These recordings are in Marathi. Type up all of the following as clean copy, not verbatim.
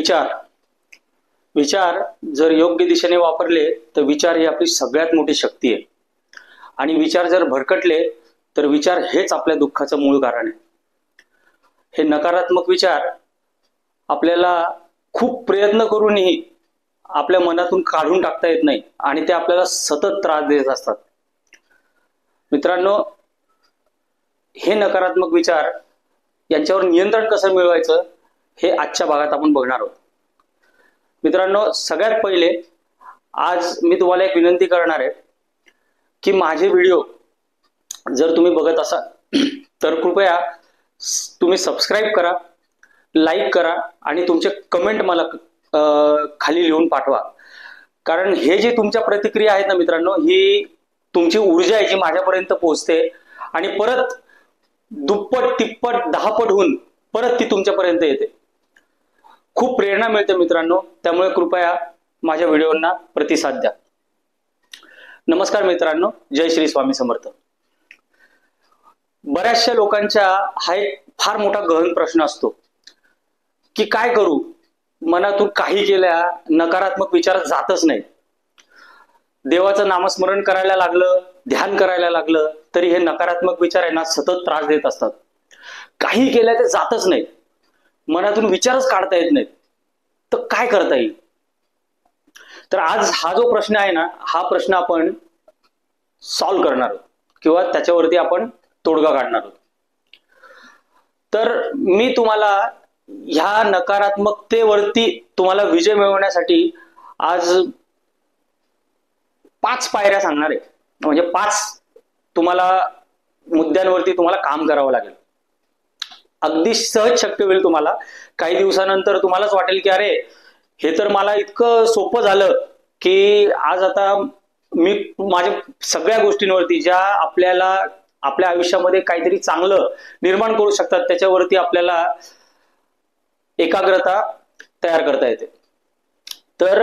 विचार विचार जर योग्य दिशेने वापरले तर विचार ही आपली सगळ्यात मोठी शक्ती आहे. आणि विचार जर भरकटले तर विचार हेच आपल्या दुःखाचं मूळ कारण आहे. हे नकारात्मक विचार आपल्याला खूप प्रयत्न करूनही आपल्या मनातून काढून टाकता येत नाही आणि ते आपल्याला सतत त्रास देत असतात. मित्रांनो, हे नकारात्मक विचार यांच्यावर नियंत्रण कसं मिळवायचं हे आजच्या भागात आपण बघणार आहोत. मित्रांनो, सगळ्यात पहिले आज मी तुम्हाला एक विनंती करणार आहे की माझे व्हिडिओ जर तुम्ही बघत असाल तर कृपया तुम्ही सबस्क्राईब करा, लाईक करा आणि तुमचे कमेंट मला खाली लिहून पाठवा. कारण हे जे तुमच्या प्रतिक्रिया आहेत ना मित्रांनो, ही तुमची ऊर्जा आहे जी माझ्यापर्यंत पोहोचते आणि परत दुप्पट तिप्पट 10 पट होऊन परत ती तुमच्यापर्यंत येते. खूप प्रेरणा मिळते मित्रांनो, त्यामुळे कृपया माझ्या व्हिडिओंना प्रतिसाद द्या. नमस्कार मित्रांनो, जय श्री स्वामी समर्थ. बऱ्याचशा लोकांचा हा एक फार मोठा गहन प्रश्न असतो की काय करू, मनातून काही केल्या नकारात्मक विचार जातच नाही. देवाचं नामस्मरण करायला लागलं, ध्यान करायला लागलं तरी हे नकारात्मक विचार आहे ना सतत त्रास देत असतात. काही केल्या ते जातच नाही, मनातून विचारच काढता येत नाहीत. तर काय करता येईल? तर आज हा जो प्रश्न आहे ना, हा प्रश्न आपण सॉल्व्ह करणार आहोत किंवा त्याच्यावरती आपण तोडगा काढणार आहोत. तर मी तुम्हाला ह्या नकारात्मकतेवरती तुम्हाला विजय मिळवण्यासाठी आज 5 पायऱ्या सांगणार आहे. म्हणजे 5 तुम्हाला मुद्द्यांवरती तुम्हाला काम करावं लागेल. अगदी सहज शक्य होईल तुम्हाला. काही दिवसानंतर तुम्हालाच वाटेल की अरे, हे तर मला इतकं सोपं झालं की आज आता मी माझ्या सगळ्या गोष्टींवरती ज्या आपल्याला आपल्या आयुष्यामध्ये काहीतरी चांगलं निर्माण करू शकतात त्याच्यावरती आपल्याला एकाग्रता तयार करता येते. तर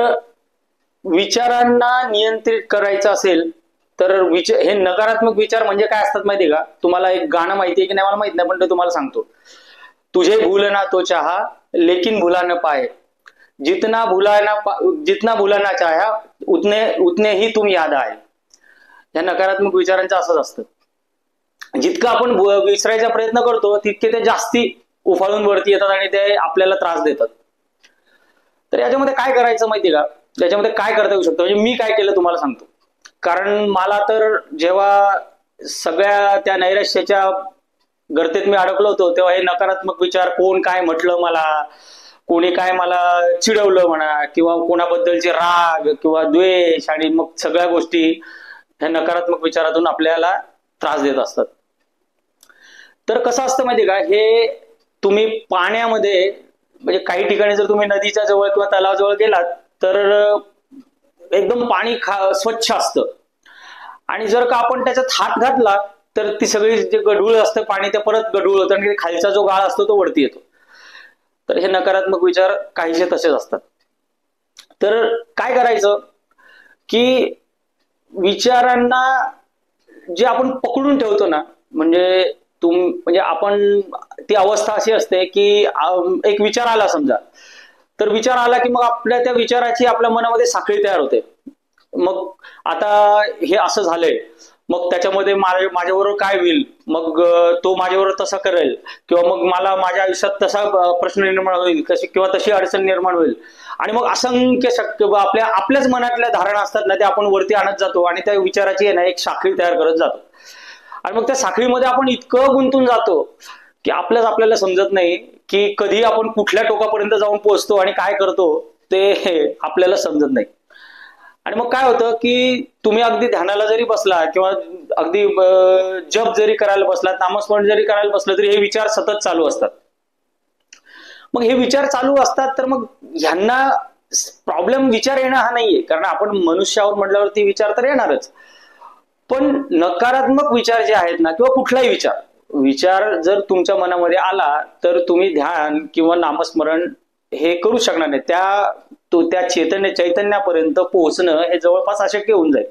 विचारांना नियंत्रित करायचं असेल तर हे नकारात्मक विचार म्हणजे काय असतात माहिती आहे का? तुम्हाला एक गाणं माहिती आहे की नाही मला माहित नाही, पण ते तुम्हाला सांगतो. तुझे भूलना तो चाहा लेकिन भुला न पाए, जितना भुलाना चाहा उतने ही तुम याद आए. या नकारात्मक विचारांचं असंच असतं. जितकं आपण विसरायचा प्रयत्न करतो तितके ते जास्ती उफाळून वरती येतात आणि ते आपल्याला त्रास देतात. तर याच्यामध्ये काय करायचं माहिती का? त्याच्यामध्ये काय करता येऊ शकतं, म्हणजे मी काय केलं तुम्हाला सांगतो. कारण मला तर जेव्हा सगळ्या त्या नैराश्याच्या गर्तेत मी अडकलो होतो तेव्हा हे नकारात्मक विचार, कोण काय म्हटलं मला, कोणी काय मला चिडवलं म्हणा किंवा कोणाबद्दलचे राग किंवा द्वेष आणि मग सगळ्या गोष्टी ह्या नकारात्मक विचारातून आपल्याला त्रास देत असतात. तर कसं असतं माहिती का, हे तुम्ही पाण्यामध्ये म्हणजे काही ठिकाणी जर तुम्ही नदीच्या जवळ किंवा तलावाजवळ गेलात तर एकदम पाणी स्वच्छ असतं आणि जर का आपण त्याच्यात हात घातला तर ती सगळी जे गढूळ असतं पाणी ते परत गढूळ होतं आणि खालचा जो गाळ असतो तो वरती येतो. तर हे नकारात्मक विचार काहीसे तसेच असतात. तर काय करायचं की विचारांना जे आपण पकडून ठेवतो ना, म्हणजे आपण ती अवस्था अशी असते की एक विचार आला समजा, तर विचार आला की मग आपल्या त्या विचाराची आपल्या मनामध्ये साखळी तयार होते. मग आता हे असं झालंय, मग त्याच्यामध्ये माझ्याबरोबर काय होईल, मग तो माझ्याबरोबर तसा करेल किंवा मग मला माझ्या आयुष्यात तसा प्रश्न निर्माण होईल किंवा तशी अडचण निर्माण होईल. आणि मग असंख्य शक्य आपल्याच मनातल्या धारणा असतात ना, ते आपण वरती आणत जातो आणि त्या विचाराची आहे ना एक साखळी तयार करत जातो. आणि मग त्या साखळीमध्ये आपण इतकं गुंतून जातो की आपल्याला समजत नाही की कधी आपण कुठल्या टोकापर्यंत जाऊन पोहोचतो आणि काय करतो ते आपल्याला समजत नाही. आणि मग काय होतं की तुम्ही अगदी ध्यानाला जरी बसला किंवा अगदी जप जरी करायला बसला, नामस्मरण जरी करायला बसलं तरी हे विचार सतत चालू असतात. मग हे विचार चालू असतात तर मग ह्यांना प्रॉब्लेम विचार येणं हा नाहीये, कारण आपण मनुष्यावर म्हटल्यावरती विचार तर येणारच. पण नकारात्मक विचार जे आहेत ना किंवा कुठलाही विचार जर तुमच्या मनामध्ये आला तर तुम्ही ध्यान किंवा नामस्मरण हे करू शकणार नाही. त्या चैतन्यापर्यंत पोहोचणं हे जवळपास अशक्य होऊन जाईल.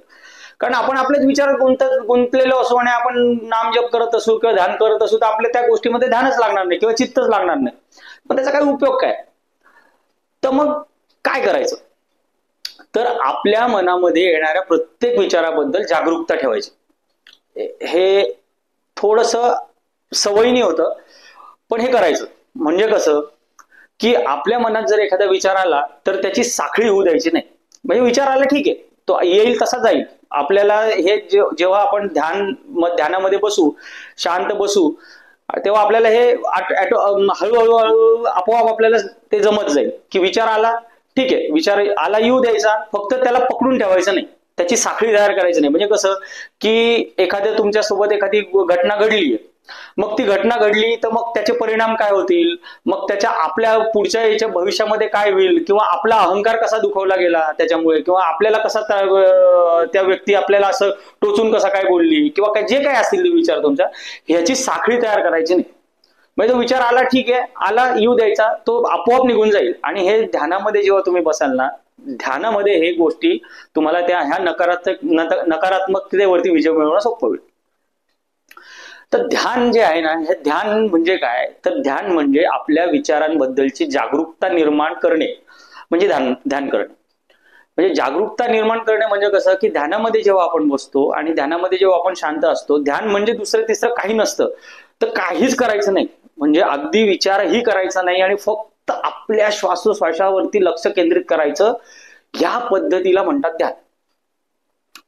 कारण आपण आपलेच विचार गुंतलेलो असू आणि आपण नाम जप करत असू किंवा ध्यान करत असू तर आपल्या त्या गोष्टीमध्ये ध्यानच लागणार नाही किंवा चित्तच लागणार नाही. पण त्याचा काय उपयोग काय? तर मग काय करायचं? तर आपल्या मनामध्ये येणाऱ्या प्रत्येक विचाराबद्दल जागरूकता ठेवायची. हे थोडस सवयीने होतं, पण हे करायचं. म्हणजे कसं की आपल्या मनात जर एखादा विचार आला तर त्याची साखळी होऊ द्यायची नाही. म्हणजे विचार आला ठीक आहे, तो येईल तसा जाईल. आपल्याला हे जेव्हा आपण ध्यानामध्ये बसू, शांत बसू, तेव्हा आपल्याला हे हळूहळू आपोआप आपल्याला ते जमत जाईल की विचार आला ठीक आहे, विचार आला येऊ द्यायचा, फक्त त्याला पकडून ठेवायचं नाही, त्याची साखळी तयार करायची नाही. म्हणजे कसं की एखाद्या तुमच्यासोबत एखादी घटना घडली, मग ती घटना घडली तर मग त्याचे परिणाम काय होतील, मग त्याच्या आपल्या पुढच्या याच्या भविष्यामध्ये काय होईल, किंवा आपला अहंकार कसा दुखावला गेला त्याच्यामुळे, किंवा आपल्याला कसा त्या व्यक्ती आपल्याला असं टोचून कसा काय बोलली, किंवा काय जे काय असतील विचार तुमच्या, ह्याची साखळी तयार करायची नाही. म्हणजे तो विचार आला ठीक आहे, आला येऊ द्यायचा, तो आपोआप निघून जाईल. आणि हे ध्यानामध्ये जेव्हा तुम्ही बसाल ना, ध्यानामध्ये हे गोष्टी तुम्हाला ह्या नकारात्मकतेवरती विजय मिळवणं सोपं होईल. तर ध्यान जे आहे ना, हे ध्यान म्हणजे काय? तर ध्यान म्हणजे आपल्या विचारांबद्दलची जागरूकता निर्माण करणे म्हणजे ध्यान करणे. म्हणजे जागरूकता निर्माण करणे म्हणजे कसं की ध्यानामध्ये जेव्हा आपण बसतो आणि ध्यानामध्ये जेव्हा आपण शांत असतो, ध्यान म्हणजे दुसरं तिसरं काही नसतं. तर काहीच करायचं नाही, म्हणजे अगदी विचारही करायचा नाही आणि फक्त आपल्या श्वासोश्वासावरती लक्ष केंद्रित करायचं. या पद्धतीला म्हणतात ध्यान.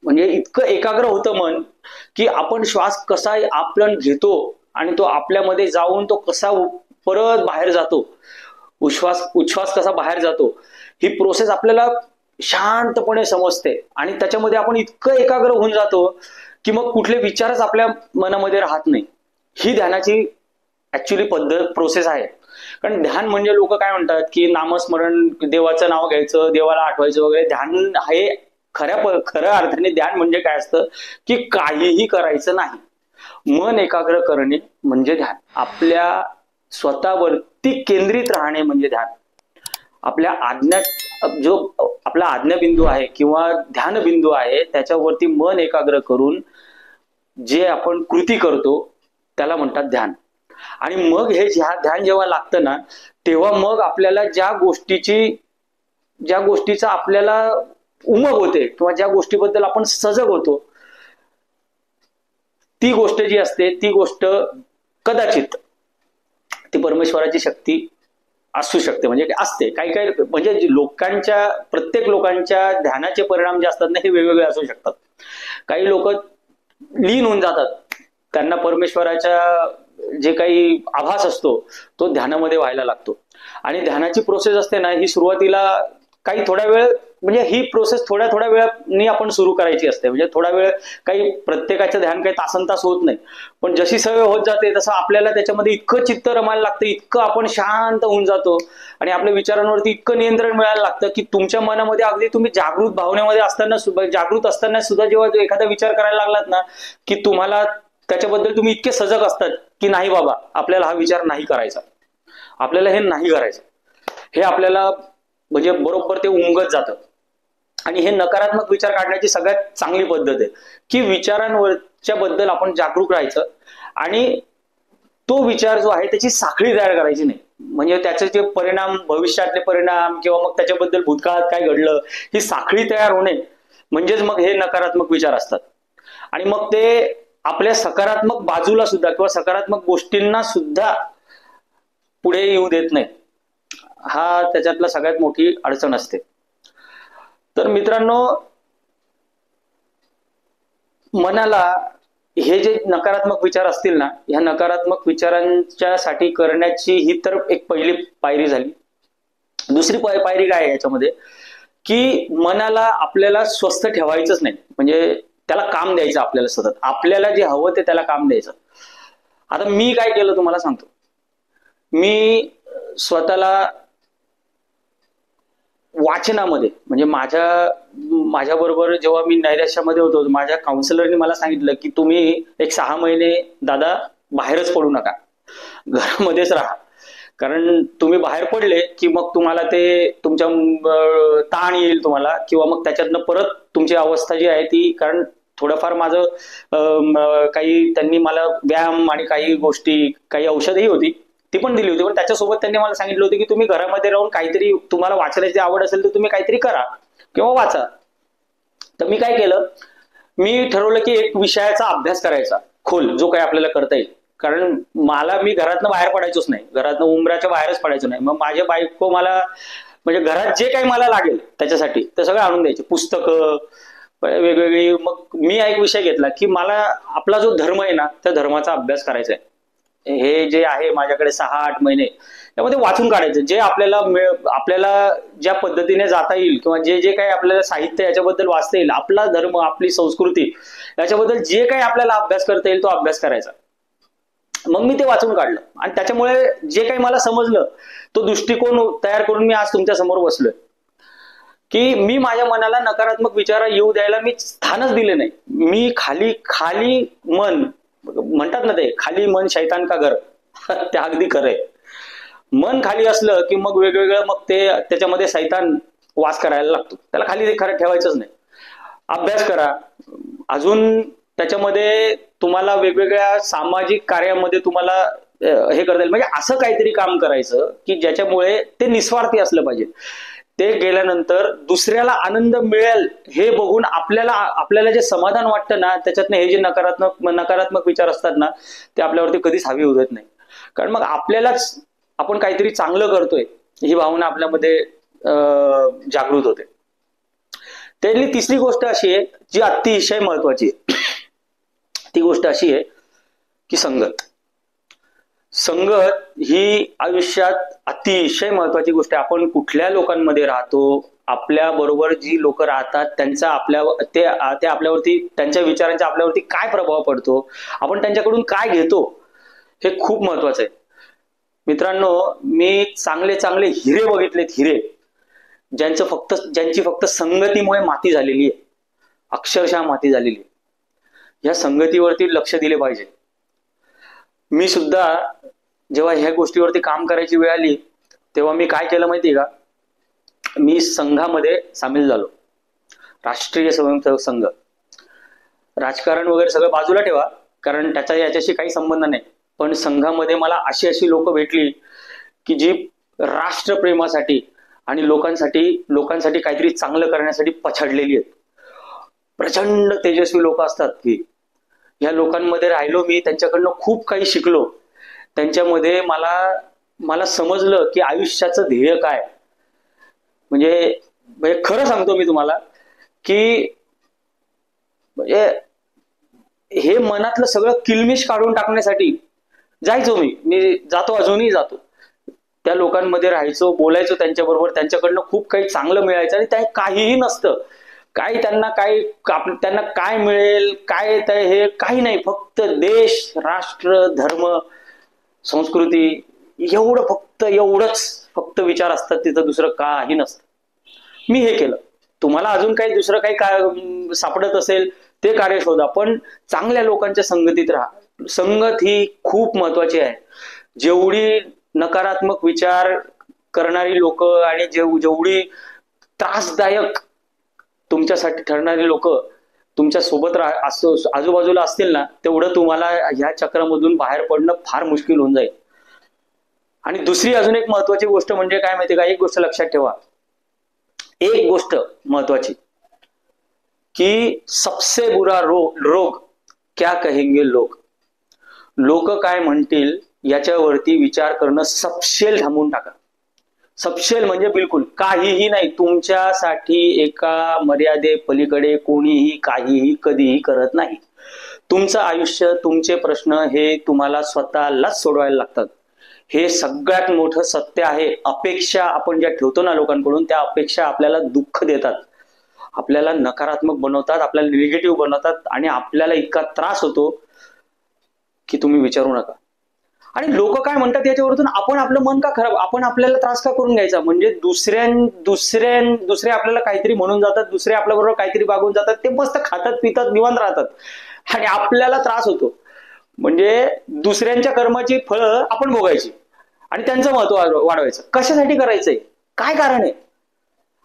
म्हणजे इतकं एकाग्र होतं मन की आपण श्वास कसा आपण घेतो आणि तो आपल्यामध्ये जाऊन तो कसा परत बाहेर जातो, उच्छ्वास कसा बाहेर जातो, ही प्रोसेस आपल्याला शांतपणे समजते. आणि त्याच्यामध्ये आपण इतकं एकाग्र होऊन जातो की मग कुठले विचारच आपल्या मनामध्ये राहत नाही. ही ध्यानाची ऍक्च्युली प्रोसेस आहे. कारण ध्यान म्हणजे लोक काय म्हणतात की नामस्मरण, देवाचं नाव घ्यायचं, देवाला आठवायचं वगैरे. ध्यान हे खऱ्या अर्थाने ध्यान म्हणजे काय असतं की काहीही करायचं नाही, मन एकाग्र करणे म्हणजे ध्यान. आपल्या स्वतःवरती केंद्रित राहणे म्हणजे ध्यान. आपल्या जो आपला आज्ञाबिंदू आहे किंवा ध्यानबिंदू आहे त्याच्यावरती मन एकाग्र करून जे आपण कृती करतो त्याला म्हणतात ध्यान. आणि मग हे ध्यान जेव्हा लागतं ना, तेव्हा मग आपल्याला ज्या गोष्टीचा आपल्याला उमग होते किंवा ज्या गोष्टीबद्दल आपण सजग होतो, ती गोष्ट जी असते ती गोष्ट कदाचित ती परमेश्वराची शक्ती असू शकते. म्हणजे असते काही म्हणजे प्रत्येक लोकांच्या ध्यानाचे परिणाम जे असतात ना, हे वेगवेगळे असू शकतात. काही लोक लीन होऊन जातात, त्यांना परमेश्वराच्या जे काही आभास असतो तो ध्यानामध्ये व्हायला लागतो. आणि ध्यानाची प्रोसेस असते ना, ही सुरुवातीला काही थोडा वेळ, म्हणजे ही प्रोसेस थोड्या वेळाने आपण सुरू करायची असते. म्हणजे थोडा वेळ, काही प्रत्येकाचं ध्यान काही तासनतास होत नाही, पण जशी सवय होत जाते तसं आपल्याला त्याच्यामध्ये इतकं चित्त रमायला लागतं, इतकं आपण शांत होऊन जातो आणि आपल्या विचारांवरती इतकं नियंत्रण मिळायला लागतं की तुमच्या मनामध्ये अगदी तुम्ही जागृत भावनेमध्ये असताना सुद्धा जेव्हा एखादा विचार करायला लागलात ना, की तुम्हाला त्याच्याबद्दल तुम्ही इतके सजग असतात की नाही बाबा, आपल्याला हा विचार नाही करायचा, आपल्याला हे नाही करायचं, हे आपल्याला म्हणजे बरोबर ते उमगत जातं. आणि हे नकारात्मक विचार काढण्याची सगळ्यात चांगली पद्धत आहे की विचारांवरच्या बद्दल आपण जागरूक राहायचं आणि तो विचार जो आहे त्याची साखळी तयार करायची नाही. म्हणजे त्याचे जे परिणाम, भविष्यातले परिणाम किंवा मग त्याच्याबद्दल भूतकाळात काय घडलं, ही साखळी तयार होणे म्हणजेच मग हे नकारात्मक विचार असतात. आणि मग ते आपल्या सकारात्मक बाजूला सुद्धा किंवा सकारात्मक गोष्टींना सुद्धा पुढे येऊ देत नाही. हा त्याच्यातला सगळ्यात मोठी अडचण असते. तर मित्रांनो, मनाला हे जे नकारात्मक विचार असतील ना, ह्या नकारात्मक विचारांच्या साठी करण्याची ही तर एक पहिली पायरी झाली. दुसरी पायरी काय आहे याच्यामध्ये की मनाला आपल्याला स्वस्थ ठेवायचंच नाही, म्हणजे त्याला काम द्यायचं आपल्याला सतत. आपल्याला जे हवं ते त्याला काम द्यायचं. आता मी काय केलं तुम्हाला सांगतो. मी स्वतःला वाचनामध्ये, म्हणजे माझ्या बरोबर जेव्हा मी नैराश्यामध्ये होतो, माझ्या काउन्सिलरने मला सांगितलं की तुम्ही एक 6 महिने दादा बाहेरच पडू नका, घरामध्येच राहा. कारण तुम्ही बाहेर पडले की मग तुम्हाला ते तुमच्या ताण येईल तुम्हाला, किंवा मग त्याच्यातनं परत तुमची अवस्था जी आहे ती, कारण थोडंफार माझं काही त्यांनी मला व्यायाम आणि काही गोष्टी, काही औषधही होती, ती पण दिली होती, पण त्याच्यासोबत त्यांनी मला सांगितलं होतं की तुम्ही घरामध्ये राहून काहीतरी, तुम्हाला वाचण्याची आवड असेल तर तुम्ही काहीतरी करा किंवा वाचा. तर मी काय केलं, मी ठरवलं की एक विषयाचा अभ्यास करायचा खोल, जो काही आपल्याला करता येईल. कारण मी घरातनं बाहेर पडायचोच नाही, घरातनं उंबराच्या बाहेरच पडायचो नाही. मग माझ्या बायको मला म्हणजे घरात जे काही मला लागेल त्याच्यासाठी ते सगळं आणून द्यायचे, पुस्तकं वेगवेगळी. मग मी एक विषय घेतला की मला आपला जो धर्म आहे ना, त्या धर्माचा अभ्यास करायचा आहे. हे जे आहे माझ्याकडे 6-8 महिने त्यामध्ये वाचून काढायचं, जे आपल्याला ज्या पद्धतीने जाता येईल किंवा जे जे काही आपल्याला साहित्य याच्याबद्दल वाचता येईल, आपला धर्म, आपली संस्कृती याच्याबद्दल जे काही आपल्याला अभ्यास करता येईल तो अभ्यास करायचा. मग मी ते वाचून काढलं आणि त्याच्यामुळे जे काही मला समजलं तो दृष्टिकोन तयार करून मी आज तुमच्या समोर बसलोय. की मी माझ्या मनाला नकारात्मक विचार येऊ द्यायला मी स्थानच दिले नाही. मी खाली मन म्हणतात ना, ते खाली मन शैतान का घर, ते अगदी खरंय. मन खाली असलं की मग वेगवेगळं, मग ते त्याच्यामध्ये शैतान वास करायला लागतो. त्याला खाली खरं ठेवायचंच नाही. अभ्यास करा. अजून त्याच्यामध्ये तुम्हाला वेगवेगळ्या सामाजिक कार्यामध्ये तुम्हाला हे करता येईल. म्हणजे असं काहीतरी काम करायचं की ज्याच्यामुळे ते निस्वार्थी असलं पाहिजे. ते गेल्यानंतर दुसऱ्याला आनंद मिळेल हे बघून आपल्याला जे समाधान वाटतं ना, त्याच्यातनं हे जे नकारात्मक विचार असतात ना, ते आपल्यावरती कधीच हावी होत नाही. कारण मग आपल्यालाच आपण काहीतरी चांगलं करतोय ही भावना आपल्यामध्ये जागृत होते. त्यातली तिसरी गोष्ट अशी आहे जी अतिशय महत्वाची आहे. ती गोष्ट अशी आहे की संगत ही आयुष्यात अतिशय महत्वाची गोष्ट आहे. आपण कुठल्या लोकांमध्ये राहतो, आपल्या बरोबर जी लोक राहतात ते आपल्यावरती, त्यांच्या विचारांचा आपल्यावरती काय प्रभाव पडतो, आपण त्यांच्याकडून काय घेतो, हे खूप महत्वाचं आहे. मित्रांनो, मी चांगले हिरे बघितलेत, हिरे ज्यांची फक्त संगतीमुळे माती झालेली आहे, अक्षरशः माती झालेली आहे. या संगतीवरती लक्ष दिले पाहिजे. मी सुद्धा जेव्हा ह्या गोष्टीवरती काम करायची वेळ आली तेव्हा मी काय केलं माहितीये का, मी संघामध्ये सामील झालो. राष्ट्रीय स्वयंसेवक संघ. राजकारण वगैरे सगळं बाजूला ठेवा, कारण याच्याशी काही संबंध नाही. पण संघामध्ये मला अशी लोक भेटली की जी राष्ट्रप्रेमासाठी आणि लोकांसाठी काहीतरी चांगलं करण्यासाठी पछाडलेली आहेत. प्रचंड तेजस्वी लोक असतात की ह्या लोकांमध्ये राहिलो मी, त्यांच्याकडनं खूप काही शिकलो. त्यांच्यामध्ये मला समजलं की आयुष्याचं ध्येय काय. म्हणजे खरं सांगतो मी तुम्हाला की म्हणजे हे मनातलं सगळं किलमिश काढून टाकण्यासाठी जायचो मी जातो, अजूनही जातो. त्या लोकांमध्ये राहायचो, बोलायचो त्यांच्याबरोबर, त्यांच्याकडनं खूप काही चांगलं मिळायचं. आणि त्या काहीही नसतं, त्यांना काय मिळेल काय हे काही नाही, फक्त देश, राष्ट्र, धर्म, संस्कृती एवढंच विचार असतात तिथं, दुसरं काही नसतं. मी हे केलं. तुम्हाला अजून काही दुसरं काही सापडत असेल ते कार्य शोधा, पण चांगल्या लोकांच्या संगतीत राहा. संगत ही खूप महत्वाची आहे. जेवढी नकारात्मक विचार करणारी लोक आणि जेवढी त्रासदायक तुमच्यासाठी ठरणारी लोक तुमच्या सोबत आजूबाजूला असतील ना, तेवढं तुम्हाला ह्या चक्रामधून बाहेर पडणं फार मुश्किल होऊन जाईल. आणि दुसरी अजून एक महत्वाची गोष्ट म्हणजे काय माहिती का, एक गोष्ट लक्षात ठेवा, एक गोष्ट महत्वाची की सबसे बुरा रोग क्या कहेंगे लोक काय म्हणतील याच्यावरती विचार करणं सपशेल थांबवून टाका. सपशेल म्हणजे बिलकुल काहीही नाही. तुमच्यासाठी एका मर्यादे पलीकडे कोणीही काहीही कधीही करत नाही. तुमचं आयुष्य, तुमचे प्रश्न हे तुम्हाला स्वतःलाच सोडवायला लागतात. हे सगळ्यात मोठं सत्य आहे. अपेक्षा आपण ज्या ठेवतो ना लोकांकडून, त्या अपेक्षा आपल्याला दुःख देतात, आपल्याला नकारात्मक बनवतात, आपल्याला निगेटिव्ह बनवतात आणि आपल्याला इतका त्रास होतो की तुम्ही विचारू नका. आणि लोक काय म्हणतात याच्यावरून आपण आपलं मन का खराब, आपण आपल्याला त्रास का करून घ्यायचा. म्हणजे दुसरे आपल्याला काहीतरी म्हणून जातात, दुसरे आपल्या बरोबर काहीतरी वागून जातात, ते मस्त खातात पितात निवांत राहतात आणि आपल्याला त्रास होतो. म्हणजे दुसऱ्यांच्या कर्माची फळं आपण भोगायची आणि त्यांचं महत्व वाढवायचं. कशासाठी करायचंय, काय कारण आहे.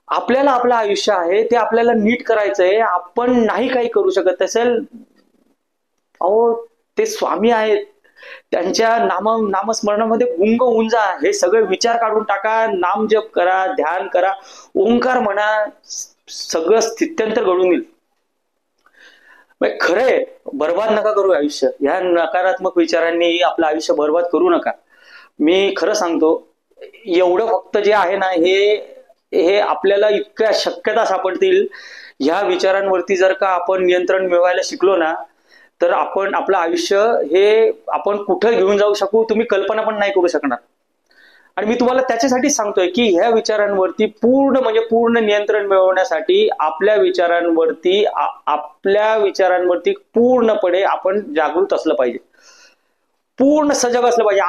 आपल्याला आपलं आयुष्य आहे, ते आपल्याला नीट करायचंय. आपण नाही काही करू शकत असेल, अहो ते स्वामी आहेत, त्यांच्या नामस्मरणामध्ये गुंग होऊन जा. हे सगळे विचार काढून टाका. नाम जप करा, ध्यान करा, ओंकार म्हणा, सगळं स्थित्यंतर घडून येईल. खरंय, बर्बाद नका करू आयुष्य. ह्या नकारात्मक विचारांनी आपलं आयुष्य बर्बाद करू नका. मी खरं सांगतो, एवढं फक्त जे आहे ना, हे आपल्याला इतक्या शक्यता सापडतील. ह्या विचारांवरती जर का आपण नियंत्रण मिळवायला शिकलो ना, तर आपण आपलं आयुष्य हे आपण कुठं घेऊन जाऊ शकू तुम्ही कल्पना पण नाही करू शकणार. आणि मी तुम्हाला त्याच्यासाठी सांगतोय की ह्या विचारांवरती पूर्ण नियंत्रण मिळवण्यासाठी आपल्या विचारांवरती पूर्णपणे आपण जागृत असलं पाहिजे, पूर्ण सजग असलं पाहिजे.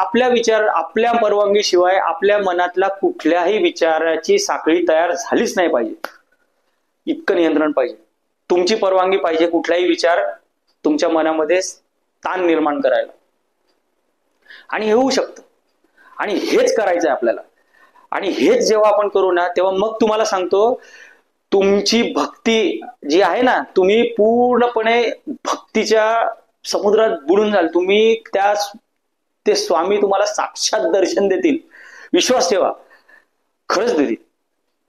आपल्या परवानगीशिवाय आपल्या मनातला कुठल्याही विचाराची साखळी तयार झालीच नाही पाहिजे. इतकं नियंत्रण पाहिजे. तुमची परवानगी पाहिजे कुठलाही विचार तुमच्या मनामध्ये ताण निर्माण करायला. आणि हे होऊ शकतं. आणि हेच करायचं आहे आपल्याला. आणि हेच जेव्हा आपण करू ना, तेव्हा मग तुम्हाला सांगतो, तुमची भक्ती जी आहे ना, तुम्ही पूर्णपणे भक्तीच्या समुद्रात बुडून जाल. तुम्ही ते स्वामी तुम्हाला साक्षात दर्शन देतील. विश्वास ठेवा, खरंच देतील.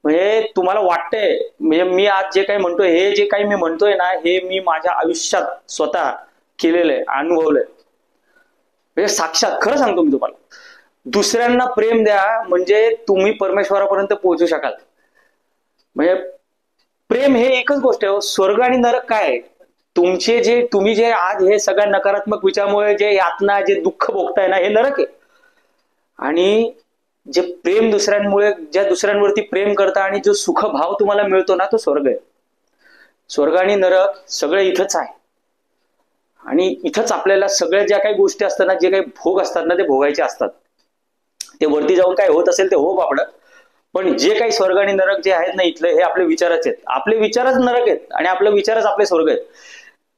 म्हणजे तुम्हाला वाटतंय, म्हणजे मी आज जे काही म्हणतोय, हे जे काही मी म्हणतोय ना, हे मी माझ्या आयुष्यात स्वतः केलेलं आहे, अनुभवलंय. म्हणजे साक्षात खरं सांगतो मी तुम्हाला. दुसऱ्यांना प्रेम द्या म्हणजे तुम्ही परमेश्वरापर्यंत पोहोचू शकाल. म्हणजे प्रेम हे एकच गोष्ट आहे. स्वर्ग आणि नरक काय आहे? तुम्ही जे आज हे सगळ्या नकारात्मक विचारामुळे जे यातना, जे दुःख भोगताय ना, हे नरक आहे. आणि जे प्रेम ज्या दुसऱ्यांवरती प्रेम करता आणि जो सुख भाव तुम्हाला मिळतो ना, तो स्वर्ग आहे. स्वर्ग आणि नरक सगळे इथंच आहे. आणि इथंच आपल्याला सगळ्या ज्या काही गोष्टी असतात ना, जे काही भोग असतात ना, ते भोगायचे असतात. ते वरती जाऊन काय होत असेल ते हो बापड, पण जे काही स्वर्ग आणि नरक जे आहेत ना इथले, हे आपले विचारच आहेत. आपले विचारच नरक आहेत आणि आपले विचारच आपले स्वर्ग आहेत.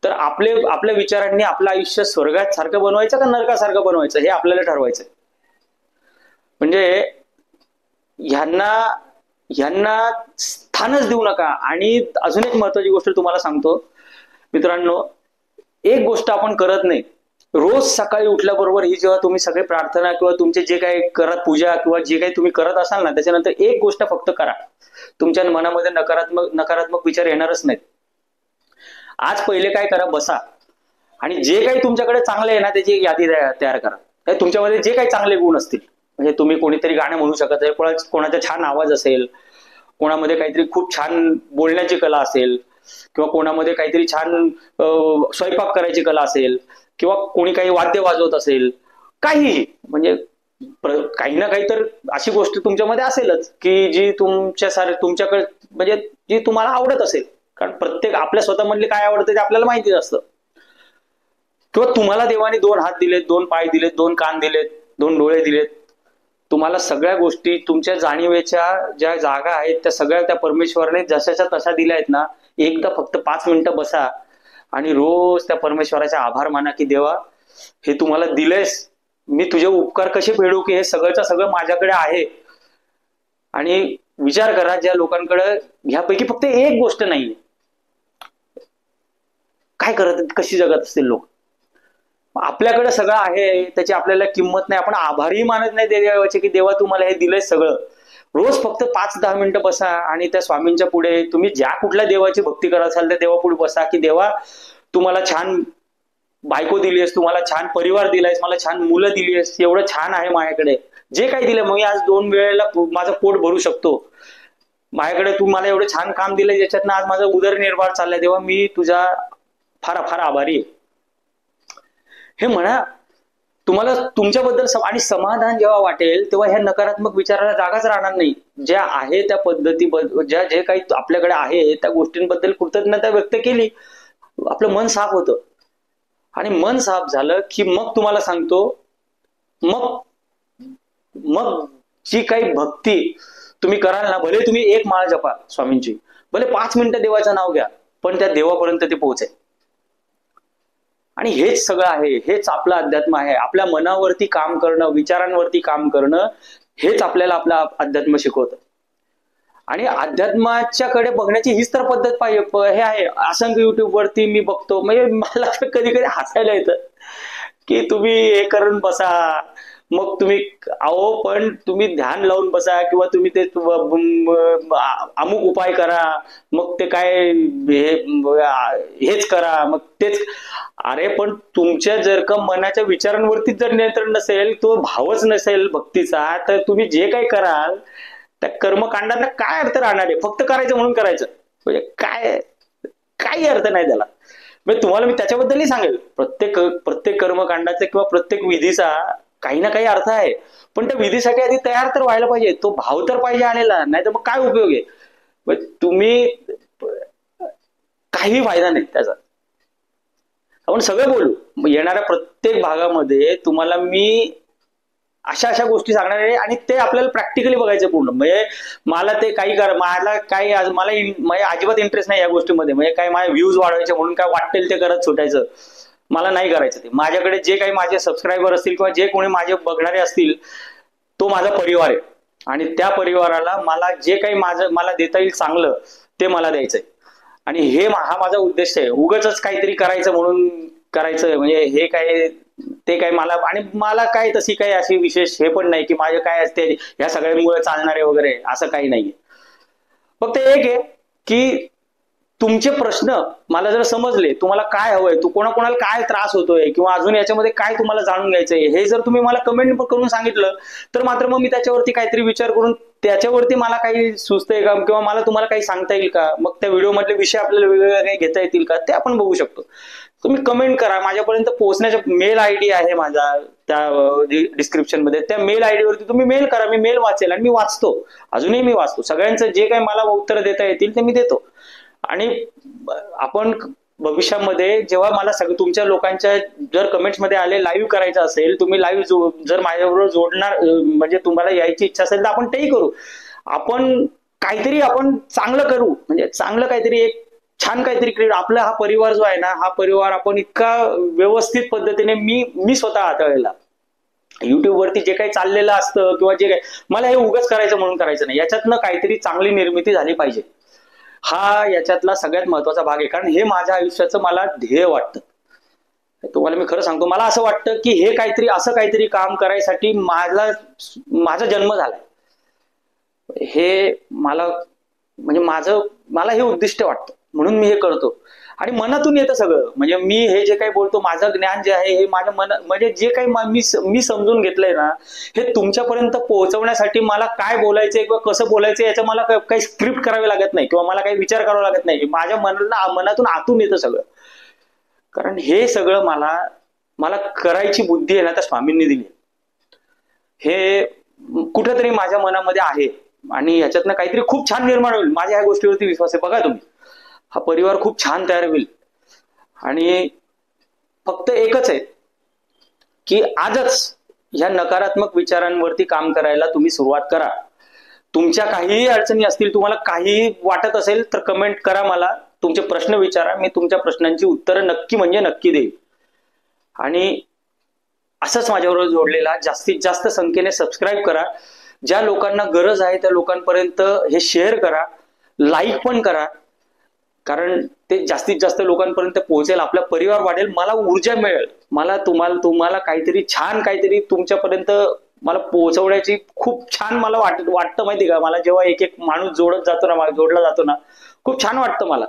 तर आपल्या विचारांनी आपलं आयुष्य स्वर्गात सारखं बनवायचं का नरकासारखं बनवायचं, हे आपल्याला ठरवायचं. म्हणजे ह्यांना स्थानच देऊ नका. आणि अजून एक महत्वाची गोष्ट तुम्हाला सांगतो मित्रांनो, एक गोष्ट आपण करत नाही. रोज सकाळी उठल्याबरोबर ही जेव्हा तुम्ही सगळे प्रार्थना किंवा तुमचे जे काही पूजा किंवा जे काही तुम्ही करत असाल ना, त्याच्यानंतर एक गोष्ट फक्त करा. तुमच्या मनामध्ये नकारात्मक विचार येणारच नाहीत. आज पहिले काय करा, बसा आणि जे काही तुमच्याकडे चांगले आहे ना, त्याची एक यादी तयार करा. तुमच्यामध्ये जे काही चांगले गुण असतील, म्हणजे तुम्ही कोणीतरी गाणं म्हणू शकत आहे, कोणाचा छान आवाज असेल, कोणामध्ये काहीतरी खूप छान बोलण्याची कला असेल, किंवा कोणामध्ये काहीतरी छान स्वयंपाक करायची कला असेल, किंवा कोणी काही वाद्य वाजवत असेल, काहीही, म्हणजे काही ना काही तर अशी गोष्ट तुमच्यामध्ये असेलच की जी तुमच्याकडे म्हणजे जी तुम्हाला आवडत असेल. कारण प्रत्येक आपल्या स्वतःमधले काय आवडतं ते आपल्याला माहितीच असतं. किंवा तुम्हाला देवाने 2 हात दिलेत, 2 पाय दिलेत, 2 कान दिलेत, 2 डोळे दिलेत. तुम्हाला सगळ्या गोष्टी तुमच्या जाणीवेच्या ज्या जागा आहेत त्या सगळ्या त्या परमेश्वराने जशाच्या तशा दिल्या आहेत ना. एकदा फक्त 5 मिनिटं बसा आणि रोज त्या परमेश्वराचे आभार माना की देवा, हे तुम्हाला दिलेस, मी तुझे उपकार कसे फेडू की हे सगळंच्या सगळं माझ्याकडे आहे. आणि विचार करा, ज्या लोकांकडे ह्यापैकी फक्त एक गोष्ट नाहीये, काय करत, कशी जगत असतील लोक. आपल्याकडे सगळं आहे, त्याची आपल्याला किंमत नाही, आपण आभारही मानत नाही देवाचे की देवा तू मला हे दिलंय सगळं. रोज फक्त 5-10 मिनिटं बसा आणि त्या स्वामींच्या पुढे तुम्ही ज्या कुठल्या देवाची भक्ती करत असाल त्या देवापुढे बसा की देवा तू मला छान बायको दिलीस, तू मला छान परिवार दिलायस, मला छान मुलं दिलीस, एवढं छान आहे माझ्याकडे, जे काही दिलं मी आज 2 वेळेला माझं पोट भरू शकतो, माझ्याकडे तू मला एवढं छान काम दिलंय ज्याच्यातनं आज माझा उदरनिर्वाह चाललाय, देवा मी तुझा फार फार आभारी आहे. हे म्हणा. तुम्हाला तुमच्याबद्दल आणि समाधान जेव्हा वाटेल तेव्हा ह्या नकारात्मक विचाराला जागाच राहणार नाही. ज्या आहे त्या पद्धतीबद्दल, जे काही आपल्याकडे आहे त्या गोष्टींबद्दल कृतज्ञता व्यक्त केली, आपलं मन साफ होतं. आणि मन साफ झालं की मग तुम्हाला सांगतो, मग जी काही भक्ती तुम्ही कराल ना, भले तुम्ही 1 माळ जपा स्वामींची, भले 5 मिनिटं देवाचं नाव घ्या, पण त्या देवापर्यंत ते पोहोचेल. आणि हेच सगळं आहे, हेच आपलं अध्यात्म आहे. आपल्या मनावरती काम करणं, विचारांवरती काम करणं, हेच आपल्याला आपलं अध्यात्म शिकवतं. आणि अध्यात्माच्याकडे बघण्याची हीच तर पद्धत पाहिजे. हे आहे असंख्य युट्यूबवरती मी बघतो, म्हणजे मला कधी कधी हसायला येतं की तुम्ही हे करून बसा, मग तुम्ही पण तुम्ही ध्यान लावून बसा किंवा तुम्ही ते अमुक उपाय करा, मग ते काय हेच करा, मग तेच. अरे पण तुमच्या जर का मनाच्या विचारांवरतीच जर नियंत्रण नसेल, तो भावच नसेल भक्तीचा, तर तुम्ही जे काही कराल त्या कर्मकांडांना काय अर्थ राहणार आहे? फक्त करायचं म्हणून करायचं म्हणजे काय, काही अर्थ नाही त्याला. म्हणजे तुम्हाला मी त्याच्याबद्दलही सांगेल, प्रत्येक कर्मकांडाचा किंवा प्रत्येक विधीचा काही ना काही अर्थ आहे, पण त्या विधीसाठी आधी तयार तर व्हायला पाहिजे, तो भाव तर पाहिजे आलेला, नाही तर मग काय उपयोग आहे? तुम्ही काही फायदा नाही त्याचा. आपण सगळं बोलू, येणाऱ्या प्रत्येक भागामध्ये तुम्हाला मी अशा गोष्टी सांगणार आहे, आणि ते आपल्याला प्रॅक्टिकली बघायचं पूर्ण. म्हणजे मला ते काही मला काही मला अजिबात इंटरेस्ट नाही या गोष्टीमध्ये. म्हणजे काय माझे व्ह्यूज वाढवायचे म्हणून काय वाटेल ते करत सुटायचं, मला नाही करायचं ते. माझ्याकडे जे काही माझे सबस्क्रायबर असतील किंवा जे कोणी माझे बघणारे असतील, तो माझा परिवार आहे, आणि त्या परिवाराला मला जे काही मला देता येईल चांगलं ते मला द्यायचंय. आणि हा माझा उद्देश आहे. उगाचच काहीतरी करायचं म्हणून करायचं म्हणजे हे काय ते काय मला काय तशी काही अशी विशेष हे पण नाही की माझे काय असते ह्या सगळ्यांमुळे चालणारे वगैरे, असं काही नाहीये. फक्त एक आहे की तुमचे प्रश्न मला जर समजले, तुम्हाला काय हवंय, कोणाकोणाला काय त्रास होतोय किंवा अजून याच्यामध्ये काय तुम्हाला जाणून घ्यायचंय, हे जर तुम्ही मला कमेंट करून सांगितलं, तर मात्र मग मी त्याच्यावरती काहीतरी विचार करून त्याच्यावरती मला काही सुचतंय का किंवा मला तुम्हाला काही सांगता येईल का, मग त्या व्हिडिओ मधले विषय आपल्याला वेगवेगळे काही घेता येतील का, ते आपण बघू शकतो. तुम्ही कमेंट करा. माझ्यापर्यंत पोहोचण्याचा मेल आयडी आहे माझा त्या डिस्क्रिप्शन मध्ये, त्या मेल आयडी वरती तुम्ही मेल करा. मी मेल वाचेल आणि मी वाचतो, अजूनही मी वाचतो. सगळ्यांचं जे काही मला उत्तर देता येतील ते मी देतो. आणि आपण भविष्यामध्ये जेव्हा मला तुमच्या लोकांच्या जर कमेंट्स मध्ये आले लाईव्ह करायचं असेल, तुम्ही लाईव्ह जर माझ्याबरोबर जोडणार म्हणजे तुम्हाला यायची इच्छा असेल, तर आपण तेही करू. आपण काहीतरी आपण चांगलं करू, म्हणजे चांगलं काहीतरी, एक छान काहीतरी क्रिएट. आपला हा परिवार जो आहे ना, हा परिवार आपण इतका व्यवस्थित पद्धतीने मी स्वतः हाताळलेला. युट्यूब वरती जे काही चाललेलं असतं किंवा जे काही, मला हे उगाच करायचं म्हणून करायचं नाही, याच्यातनं काहीतरी चांगली निर्मिती झाली पाहिजे. हा याच्यातला सगळ्यात महत्वाचा भाग आहे. कारण हे माझ्या आयुष्याचं मला ध्येय वाटतं. तुम्हाला मी खरं सांगतो, मला असं वाटतं की हे काहीतरी असं काहीतरी काम करायसाठी माझा जन्म झालाय. हे मला म्हणजे मला हे उद्दिष्ट वाटतं, म्हणून मी हे करतो. आणि मनातून येतं सगळं. म्हणजे मी हे जे काही बोलतो, माझं ज्ञान जे आहे हे माझ्या म्हणजे जे काही मी समजून घेतलंय ना, हे तुमच्यापर्यंत पोहोचवण्यासाठी मला काय बोलायचंय किंवा कसं बोलायचं याचं मला काही स्क्रिप्ट करावी लागत नाही किंवा मला काही विचार करावा लागत नाही. माझ्या मनातून आतून येतं सगळं. कारण हे सगळं मला करायची बुद्धी आहे ना, त्या स्वामींनी दिली. हे कुठेतरी माझ्या मनामध्ये आहे आणि ह्याच्यातनं काहीतरी खूप छान निर्माण होईल. माझ्या ह्या गोष्टीवरती विश्वास आहे. बघा तुम्ही, हा परिवार खूप छान तयार होईल. आणि फक्त एकच आहे की आजच ह्या नकारात्मक विचारांवरती काम करायला तुम्ही सुरुवात करा. तुमच्या काहीही अडचणी असतील, तुम्हाला काही वाटत असेल तर कमेंट करा, मला तुमचे प्रश्न विचारा. मी तुमच्या प्रश्नांची उत्तरं नक्की म्हणजे नक्की देईल. आणि असंच माझ्याबरोबर जोडलेला जास्तीत जास्त संख्येने सबस्क्राईब करा. ज्या लोकांना गरज आहे त्या लोकांपर्यंत हे शेअर करा, लाईक पण करा. कारण ते जास्तीत जास्त लोकांपर्यंत पोहोचेल, आपला परिवार वाढेल, मला ऊर्जा मिळेल. मला तुम्हाला काहीतरी छान काहीतरी तुमच्यापर्यंत मला पोहोचवण्याची खूप छान मला वाटतं माहिती का. मला जेव्हा एक एक माणूस जोडला जातो ना, खूप छान वाटतं मला.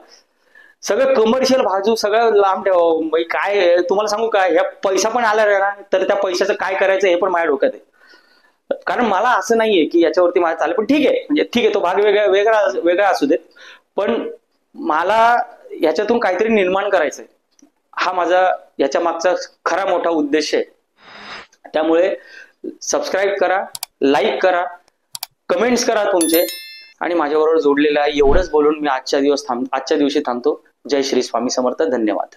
सगळं कमर्शियल बाजू सगळं लांब ठेवावं. काय तुम्हाला सांगू का, ह्या पैसा पण आला ना, तर त्या पैशाचं काय करायचं हे पण माझ्या डोक्यात आहे. कारण मला असं नाहीये की याच्यावरती माझं चालेल, पण ठीक आहे, म्हणजे ठीक आहे, तो भाग वेगळा असू देत, पण मला याच्यातून काहीतरी निर्माण करायचंय. हा माझा याच्या मागचा खरा मोठा उद्देश आहे. त्यामुळे सबस्क्राईब करा, लाईक करा, कमेंट्स करा तुमचे, आणि माझ्याबरोबर जोडलेला एवढंच बोलून मी आजच्या दिवशी थांबतो. जय श्री स्वामी समर्थ. धन्यवाद.